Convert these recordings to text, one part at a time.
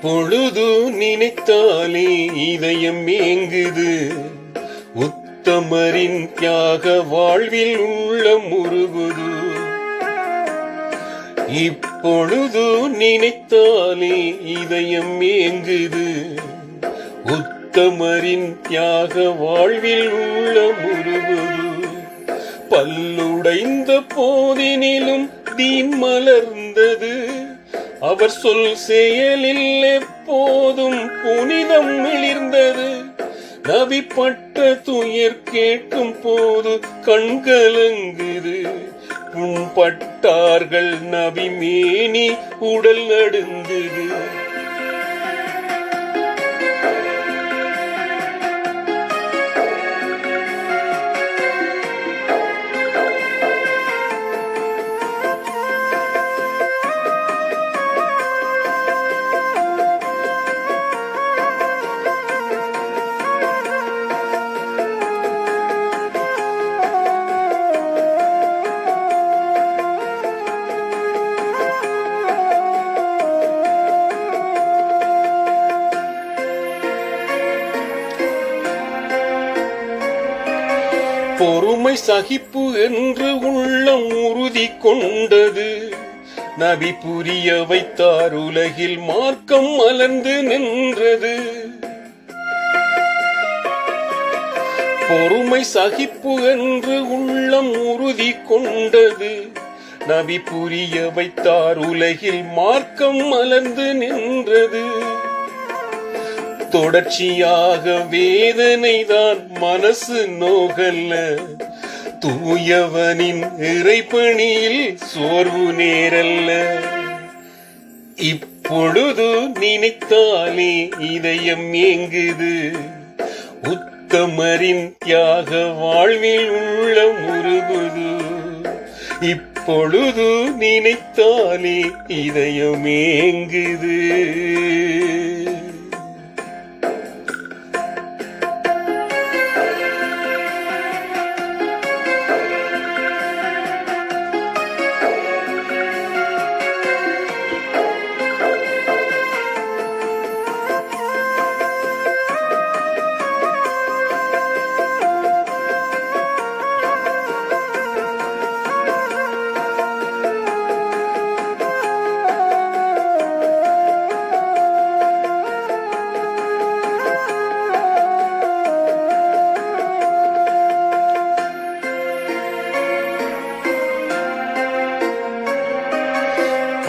இப்பொழுது நினைத்தாலே இதயம் ஏங்குது. உத்தமரின் தியாக வாழ்வில் உள்ள முருகுது. இப்பொழுது நினைத்தாலே இதயம் ஏங்குது. உத்தமரின் தியாக வாழ்வில் உள்ள முருகுது. பல்லுடைந்த போதினிலும் தீன் மலர்ந்தது. அவர் சொல் செயலில் எப்போதும் புனிதம் மிளிர்ந்தது. நபி பட்ட துயர் கேட்கும் போது கண்கலங்குது. புண்பட்டார்கள் நபி மேனி உடல் நடுங்குது. பொறுமை சகிப்பு என்று உள்ளம் உறுதி கொண்டது. நபி புரிய வைத்தார் உலகில் மார்க்கம் மலர்ந்து நின்றது. பொறுமை சகிப்பு என்று உள்ளம் உறுதி கொண்டது. நபி புரிய வைத்தார் உலகில் மார்க்கம் மலர்ந்து நின்றது. தொடர்ச்சியாக வேதனைதான் மனசு நோகல்ல. தூயவனின் இறைப்பணியில் சோர்வு நேரல்ல. இப்பொழுது நினைத்தாலே இதயம் ஏங்குது. உத்தமரின் தியாக வாழ்வில் உள்ள முருகுது. இப்பொழுது நினைத்தாலே இதயம் ஏங்குது.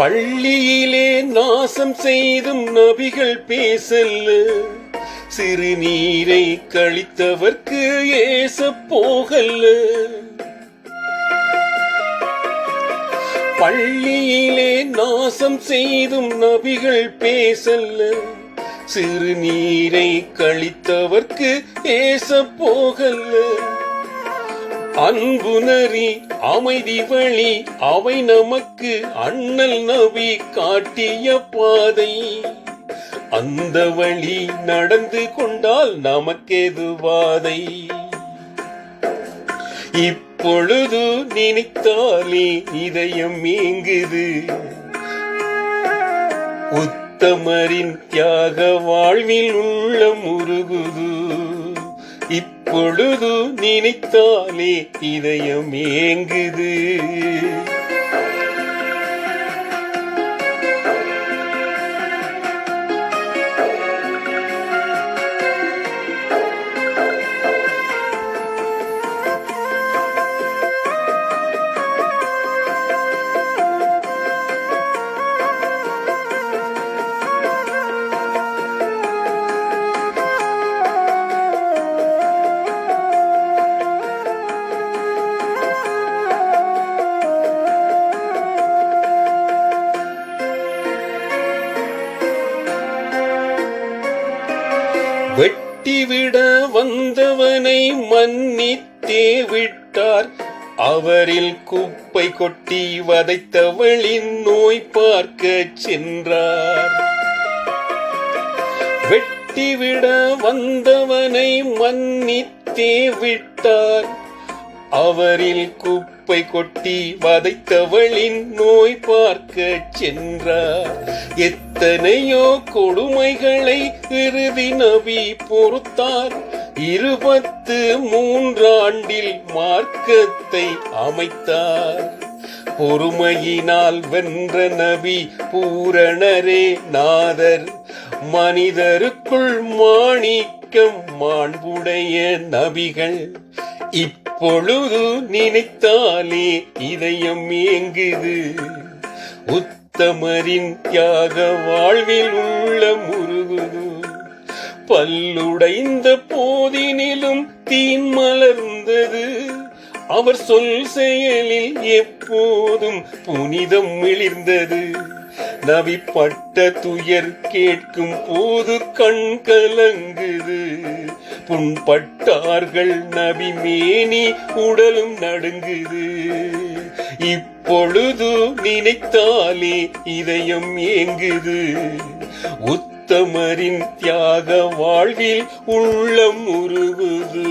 பள்ளியிலே நாசம் செய்தும் நபிகள் பேசல்ல. சிறுநீரை கழித்தவர்க்கு ஏச போகல்ல. பள்ளியிலே நாசம் செய்தும் நபிகள் பேசல்ல. சிறுநீரை கழித்தவர்க்கு ஏச போகல்ல. அன்பு நெறி அமைதி வழி அவை நமக்கு அண்ணல் நபி காட்டிய பாதை. அந்த வழி நடந்து கொண்டால் நமக்கேது வாதை. இப்பொழுது நினைத்தாலே இதயம் ஏங்குது. உத்தமரின் தியாக வாழ்வில் உள்ள முருகுது. இப்பொழுது நினைத்தாலே இதயம் ஏங்குது. வெட்டிவிட வந்தவனை மன்னித்தே விட்டார். அவரில் குப்பை கொட்டி வதைத்தவளின் நோய் பார்க்க சென்றார். வெட்டிவிட வந்தவனை மன்னித்தே விட்டார். அவரில் குப்பை கொட்டி வதைத்தவளின் நோய் பார்க்க சென்றார். எத்தனையோ கொடுமைகளை இறுதி நபி பொறுத்தார். 23 ஆண்டில் மார்க்கத்தை அமைத்தார். பொறுமையினால் வென்ற நபி பூரணரே நாதர். மனிதருக்குள் மாணிக்கம் மாண்புடைய நபிகள். இப்பொழுது நினைத்தாலே இதயம் ஏங்குது. உத்தமரின் தியாக வாழ்வில் உள்ள முருகுது. பல்லுடைந்த போதினிலும் தீன் மலர்ந்தது. அவர் சொல் செயலில் எப்போதும் புனிதம் மிளிர்ந்தது. நபி பட்ட துயர் கேட்கும் போது கண் கலங்குது. புண்பட்டார்கள் நபி மேனி உடலும் நடுங்குது. இப்பொழுது நினைத்தாலே இதயம் ஏங்குது. உத்தமரின் தியாக வாழ்வில் உள்ளம் உருகுது.